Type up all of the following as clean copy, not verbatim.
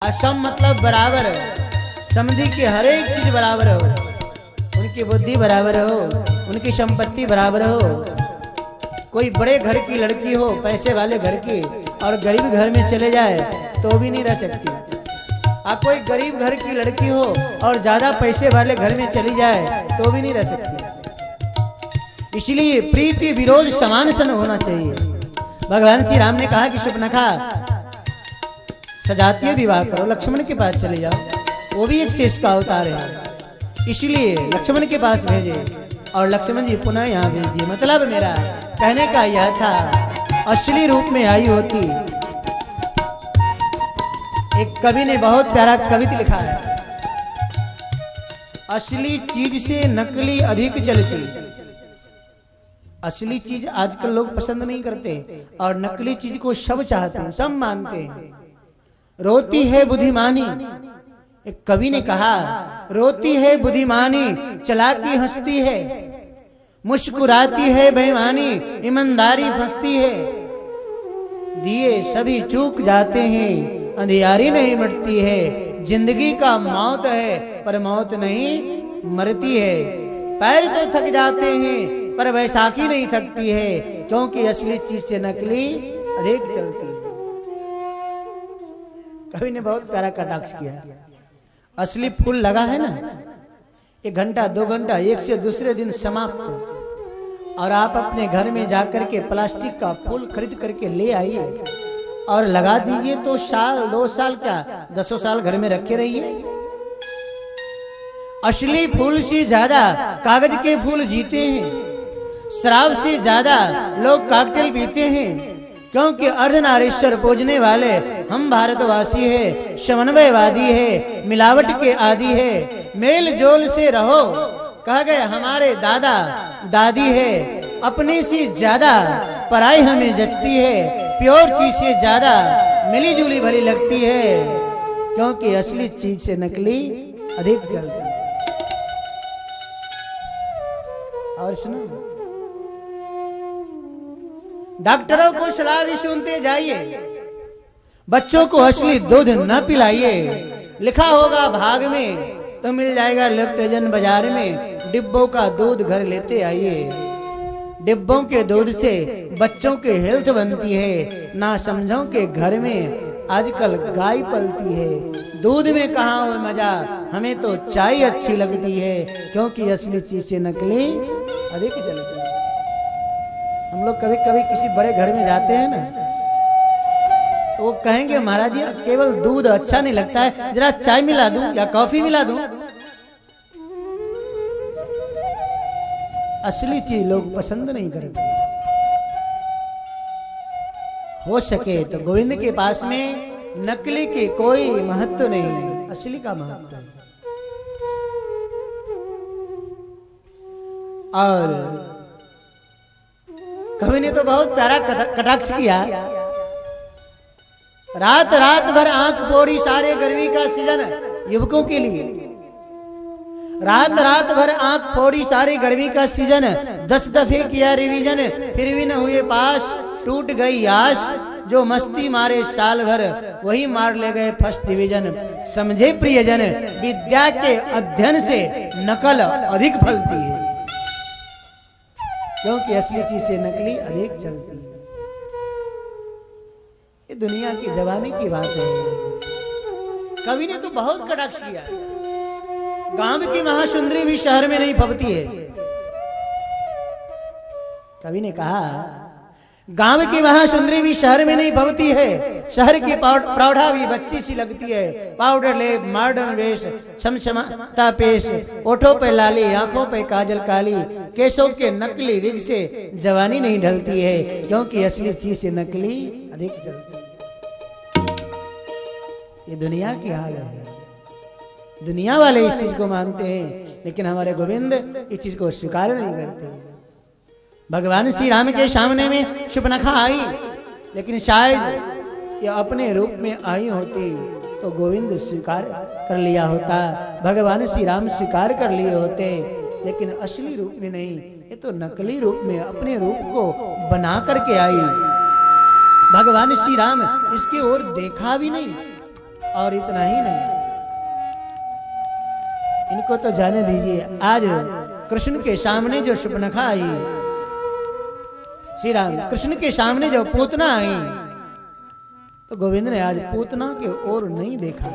असम मतलब बराबर, समझी कि हर एक चीज बराबर हो, उनकी बुद्धि बराबर हो, उनकी संपत्ति बराबर हो। कोई बड़े घर की लड़की हो, पैसे वाले घर की, और गरीब घर में चले जाए तो भी नहीं रह सकती। कोई गरीब घर की लड़की हो और ज्यादा पैसे वाले घर में चली जाए तो भी नहीं रह सकती। इसलिए प्रीति विरोध समान सन होना चाहिए। भगवान श्री राम ने कहा कि शूर्पणखा सजातीय विवाह करो, लक्ष्मण के पास चले जाओ, वो भी एक शेष का अवतार है, इसलिए लक्ष्मण के पास भेजे और लक्ष्मण जी पुनः यहाँ भेज दिए। मतलब मेरा कहने का यह था, असली रूप में आई होती। एक कवि ने बहुत प्यारा कविता लिखा है, असली चीज से नकली अधिक चलती। असली चीज आजकल लोग पसंद नहीं करते और नकली चीज को सब चाहते हैं, सब मानते हैं। रोती है बुद्धिमानी, एक कवि ने कहा, रोती है बुद्धिमानी चालाकी हंसती है, मुस्कुराती है बेईमानी ईमानदारी फंसती है। दिए सभी चूक जाते हैं, अंधियारी नहीं मिटती है। जिंदगी का मौत है पर मौत नहीं मरती है। पैर तो थक जाते हैं पर वैसाखी नहीं थकती है, क्योंकि असली चीज से नकली अधिक चलती है। कवि ने बहुत प्यारा कटाक्ष किया। असली फूल लगा है ना, 1 घंटा 2 घंटा एक से दूसरे दिन समाप्त, और आप अपने घर में जाकर के प्लास्टिक का फूल खरीद करके ले आइए और लगा दीजिए तो साल 2 साल क्या 10 साल घर में रखे रहिए। असली फूल से ज्यादा कागज के फूल जीते हैं, शराब से ज्यादा लोग कॉकटेल पीते हैं, क्योंकि अर्धनारीश्वर पूजने वाले हम भारतवासी है, समन्वयवादी है, मिलावट के आदि है। मेल जोल से रहो कह गए हमारे दादा दादी है। अपने से ज्यादा पराई हमें जचती है, प्योर चीज से ज्यादा मिली जुली भली लगती है, क्योंकि असली चीज से नकली अधिक चलती है। और सुनो, डॉक्टरों को सलाह भी सुनते जाइए, बच्चों को असली दूध न पिलाइए। लिखा होगा भाग में तो मिल जाएगा लेफ्टेजन बाजार में, डिब्बों का दूध घर लेते आइए। डिब्बों के दूध से बच्चों के हेल्थ बनती है, ना समझों के घर में आजकल गाय पलती है। दूध में कहाँ हो मजा, हमें तो चाय अच्छी लगती है, क्योंकि असली चीज से नकली अधिक चलती है। हम लोग कभी कभी किसी बड़े घर में जाते हैं ना, तो वो कहेंगे महाराज जी केवल दूध अच्छा नहीं लगता है, जरा चाय मिला दूं या कॉफी मिला दूं। असली चीज लोग पसंद नहीं करते। हो सके तो गोविंद के पास में नकली के कोई महत्व नहीं, असली का महत्व है। और कवि ने तो बहुत प्यारा कटाक्ष किया, रात रात भर आंख फोड़ी सारे गर्मी का सीजन युवकों के लिए। रात रात भर आंख फोड़ी सारी गर्मी का सीजन, 10 दफे किया रिवीजन, फिर भी न हुए पास, टूट गई आस। जो मस्ती मारे साल भर, वही मार ले गए फर्स्ट डिवीजन। समझे प्रियजन, विद्या के अध्ययन से नकल अधिक फलती है, क्योंकि असली चीज से नकली अधिक चलती है। ये दुनिया की जवानी की बात है। कवि ने तो बहुत कटाक्ष किया, गांव की महासुंदरी भी शहर में नहीं फबती है। कवि ने कहा, गांव की महासुंदरी भी शहर में नहीं फबती है, शहर की प्रौढ़ा भी बच्ची सी लगती है। पाउडर लेप, मॉडर्न वेश, छमछमाता पेश, ओठों पे लाली, आंखों पे काजल काली, केशों के नकली विग से जवानी नहीं ढलती है, क्योंकि असली चीज से नकली अधिक चलती है। ये दुनिया की हाल है। दुनिया वाले इस चीज को मानते हैं, लेकिन हमारे गोविंद इस चीज को स्वीकार नहीं करते। भगवान श्री राम के सामने में शूर्पणखा आई, लेकिन शायद ये अपने रूप में आई होती तो गोविंद स्वीकार कर लिया होता, भगवान श्री राम स्वीकार कर लिए होते, लेकिन असली रूप में नहीं। ये तो नकली रूप में अपने रूप को बना करके आई। भगवान श्री राम इसकी ओर देखा भी नहीं और इतना ही नहीं, इनको तो जाने दीजिए। आज कृष्ण के सामने जो शूर्पणखा आई, श्री राम कृष्ण के सामने जो पूतना आई, तो गोविंद ने आज पूतना की ओर नहीं देखा।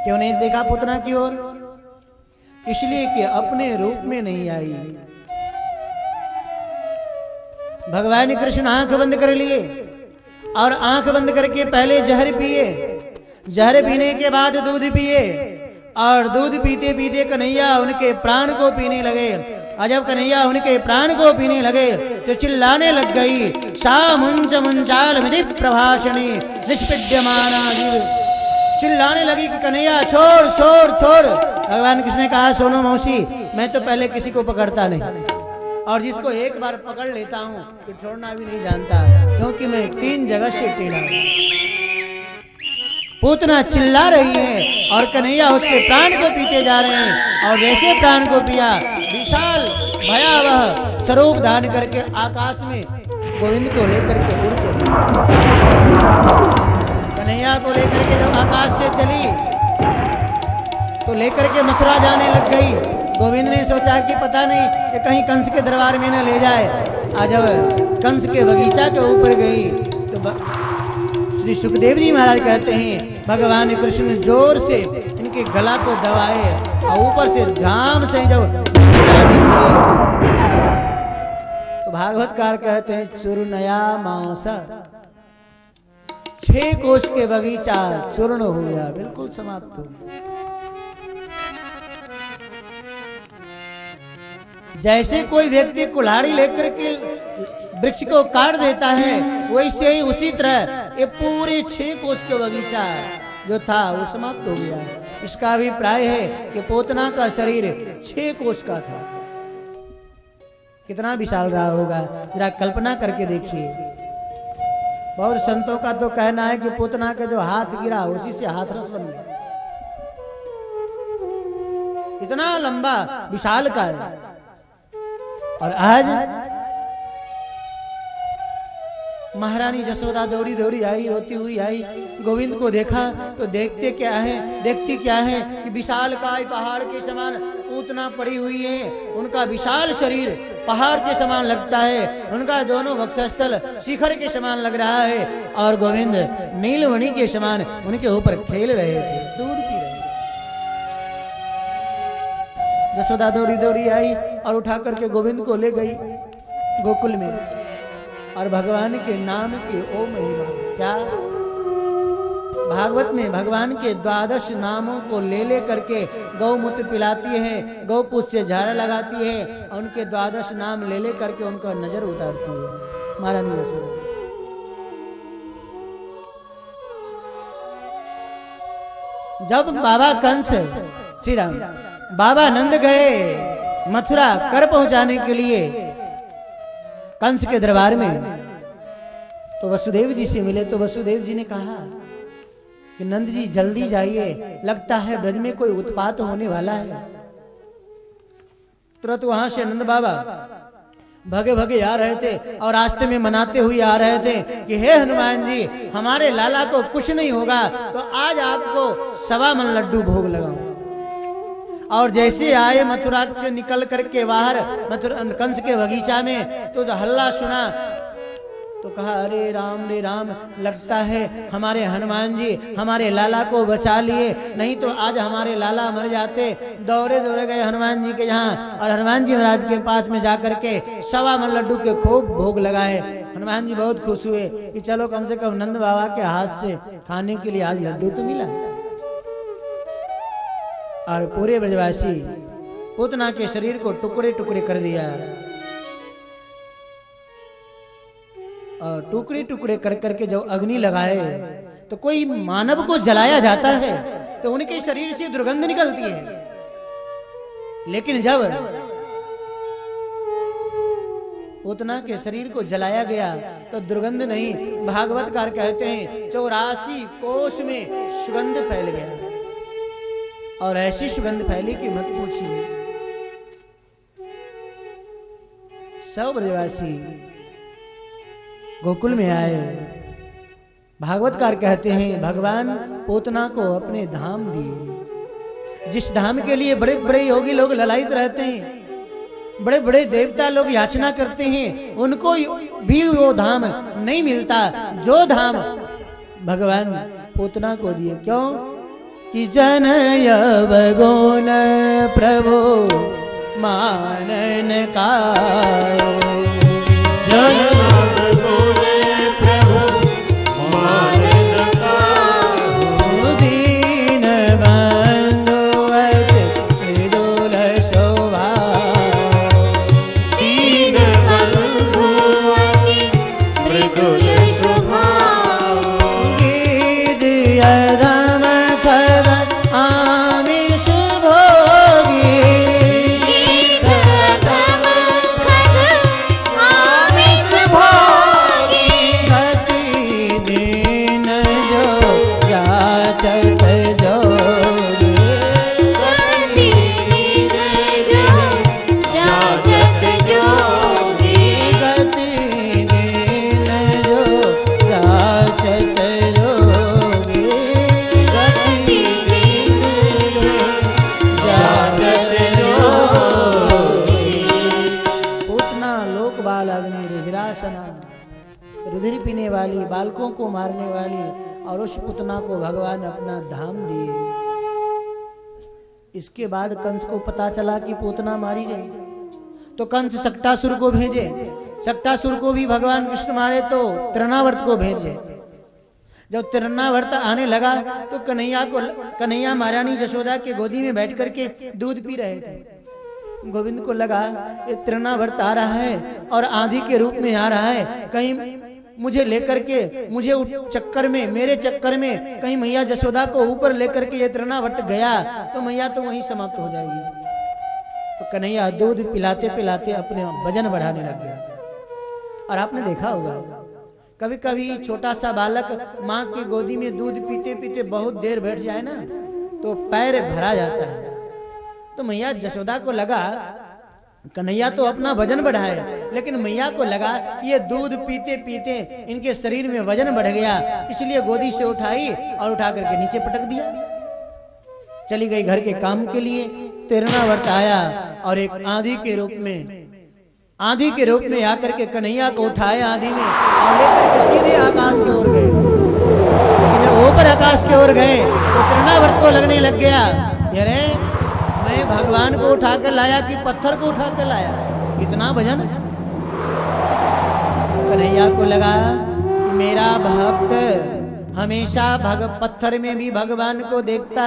क्यों नहीं देखा पूतना की ओर? इसलिए कि अपने रूप में नहीं आई। भगवान कृष्ण आंख बंद कर लिए और आंख बंद करके पहले जहर पिए, जहर पीने के बाद दूध पिए, और दूध पीते पीते कन्हैया उनके प्राण को पीने लगे। और जब कन्हैया उनके प्राण को पीने लगे तो चिल्लाने लग गई, सा मुंच मुंचाल विधि प्रभाषणी निष्पीड्यमाना जीव। चिल्लाने लगी कि कन्हैया छोड़ छोड़ छोड़। भगवान कृष्ण ने कहा, सोनो मौसी, मैं तो पहले किसी को पकड़ता नहीं, और जिसको एक बार पकड़ लेता हूं तो छोड़ना भी नहीं जानता, क्योंकि मैं 3 जगह से टेढ़ा हूं। पूतना चिल्ला रही है और कन्हैया उसके प्राण को पीते जा रहे हैं, और जैसे प्राण को पिया विशाल भयावह स्वरूप धारण करके आकाश में गोविंद को लेकर के उड़ चली। कन्हैया को लेकर के जब आकाश से चली तो लेकर के मथुरा जाने लग गई। गोविंद ने सोचा कि पता नहीं कि कहीं कंस के दरबार में न ले जाए। आज जब कंस के बगीचा के ऊपर गई तो श्री सुखदेव जी महाराज कहते हैं, भगवान कृष्ण जोर से इनके गला को दबाए और ऊपर से धाम से जब तो भागवतकार कहते हैं, चूर्णया मांस, 6 कोष के बगीचा चूर्ण हो गया, बिल्कुल समाप्त हो गया। जैसे कोई व्यक्ति कुल्हाड़ी लेकर के वृक्ष को काट देता है, वैसे ही उसी तरह ये पूरे 6 कोष के बगीचा जो था वो समाप्त हो गया। इसका अभिप्राय है कि पोतना का शरीर 6 कोष का था। कितना विशाल रहा होगा, जरा कल्पना करके देखिए। बहुत संतों का तो कहना है कि पोतना का जो हाथ गिरा उसी से हाथरस बन गया। इतना लंबा विशाल का है। और आज महारानी जसोदा दौड़ी दौड़ी आई, रोती हुई आई, गोविंद को देखा तो देखती क्या है कि विशाल काय पहाड़ के समान पूतना पड़ी हुई है। उनका विशाल शरीर पहाड़ के समान लगता है, उनका दोनों वक्षस्थल शिखर के समान लग रहा है, और गोविंद नीलमणि के समान उनके ऊपर खेल रहे थे, दूध पी रहे थे। जसोदा दौड़ी दौड़ी आई और उठा करके गोविंद को ले गई गोकुल में, और भगवान के नाम की ओ महिमा क्या। भागवत में भगवान के 12 नामों को ले करके गौमूत्र पिलाती है, गौपूत से झाड़ा लगाती है, और उनके 12 नाम ले करके उनका नजर उतारती है महारानी यशोदा। जब बाबा कंस श्री राम बाबा नंद गए मथुरा कर पहुंचाने के लिए कंस के दरबार में, तो वसुदेव जी से मिले। तो वसुदेव जी ने कहा कि नंद जी जल्दी जाइए, लगता है ब्रज में कोई उत्पात होने वाला है। तुरंत वहां से नंद बाबा भगे भगे आ रहे थे और रास्ते में मनाते हुए आ रहे थे कि हे हनुमान जी, हमारे लाला को कुछ नहीं होगा तो आज आपको 1.25 मन लड्डू भोग लगाऊं। और जैसे आए मथुरा से निकल करके बाहर मथुरा कंस के बगीचा में तो हल्ला सुना, तो कहा अरे राम, लगता है हमारे हनुमान जी हमारे लाला को बचा लिए, नहीं तो आज हमारे लाला मर जाते। दौड़े दौड़े गए हनुमान जी के यहाँ, और हनुमान जी महाराज के पास में जाकर के 1.25 मन लड्डू के खूब भोग लगाए। हनुमान जी बहुत खुश हुए कि चलो कम से कम नंद बाबा के हाथ से खाने के लिए आज लड्डू तो मिला। और पूरे ब्रजवासी पूतना के शरीर को टुकड़े टुकड़े कर दिया, और टुकड़े टुकड़े कर करके जब अग्नि लगाए तो कोई मानव को जलाया जाता है तो उनके शरीर से दुर्गंध निकलती है, लेकिन जब पूतना के शरीर को जलाया गया तो दुर्गंध नहीं। भागवतकार कहते हैं 84 कोष में सुगंध फैल गया, और ऐसी सुगंध फैली कि मत पूछिए। सब ब्रजवासी गोकुल में आए भागवतकार कहते हैं भगवान पूतना को अपने धाम दिए। जिस धाम के लिए बड़े बड़े योगी लोग ललायित रहते हैं, बड़े बड़े देवता लोग याचना करते हैं, उनको भी वो धाम नहीं मिलता जो धाम भगवान पूतना को दिए। क्यों कि जनयव गुण प्रभु मानन का, जनयव गुण प्रभु मानन का, दीन बंधु मृदुल शोभा, दीन बंधु मृदुल शोभा, गीत यदम खद आमिष भोगी, गीत अधम खद आमिष भोगी, गति दीन जो याचक जोगी, गति दीन जो जाचत जोगी, गति दीन जो याचक जोगी, गति दीन जो जाचत जोगी। पूतना लोक बाल अग्नि रुद्रासना, रुधिर पीने वाली, बालकों को मारने वाली, और उस पुतना को भगवान अपना धाम दिए। इसके बाद कंस को पता चला कि पूतना मारी गई, तो कंस सक्टासुर को भेजे। सक्टासुर को भी भगवान कृष्ण मारे तो तृणावर्त को भेजे। जब तृणावर्त आने लगा तो कन्हैया महारानी यशोदा के गोदी में बैठ करके दूध पी रहे थे। गोविंद को लगा ये तृणावर्त आ रहा है और आंधी के रूप में आ रहा है, कहीं मुझे लेकर के मुझे चक्कर में, मेरे चक्कर में कहीं मैया यशोदा को ऊपर लेकर के ये तृणावर्त गया तो मैया तो वहीं समाप्त हो जाएगी। तो कन्हैया दूध पिलाते पिलाते अपने वजन बढ़ाने लग गया। और आपने देखा होगा कभी कभी छोटा सा बालक माँ की गोदी में दूध पीते पीते बहुत देर बैठ जाए ना तो पैर भरा जाता है। तो मैया यशोदा को लगा कन्हैया तो अपना वजन बढ़ाए, लेकिन मैया को लगा कि ये दूध पीते पीते इनके शरीर में वजन बढ़ गया, इसलिए गोदी से उठाई और उठा करके नीचे पटक दिया। चली गई घर के काम के लिए। तृणावर्त आया और एक आंधी के रूप में आकर के कन्हैया को उठाया आंधी में और लेकर के सीधे आकाश की ओर गए। जब ऊपर आकाश की ओर गए तो तृणावर्त को लगने लग गया, अरे मैं भगवान को उठाकर लाया कि पत्थर को उठाकर लाया, इतना वजन। कन्हैया को लगा मेरा भक्त हमेशा पत्थर में भी भगवान को देखता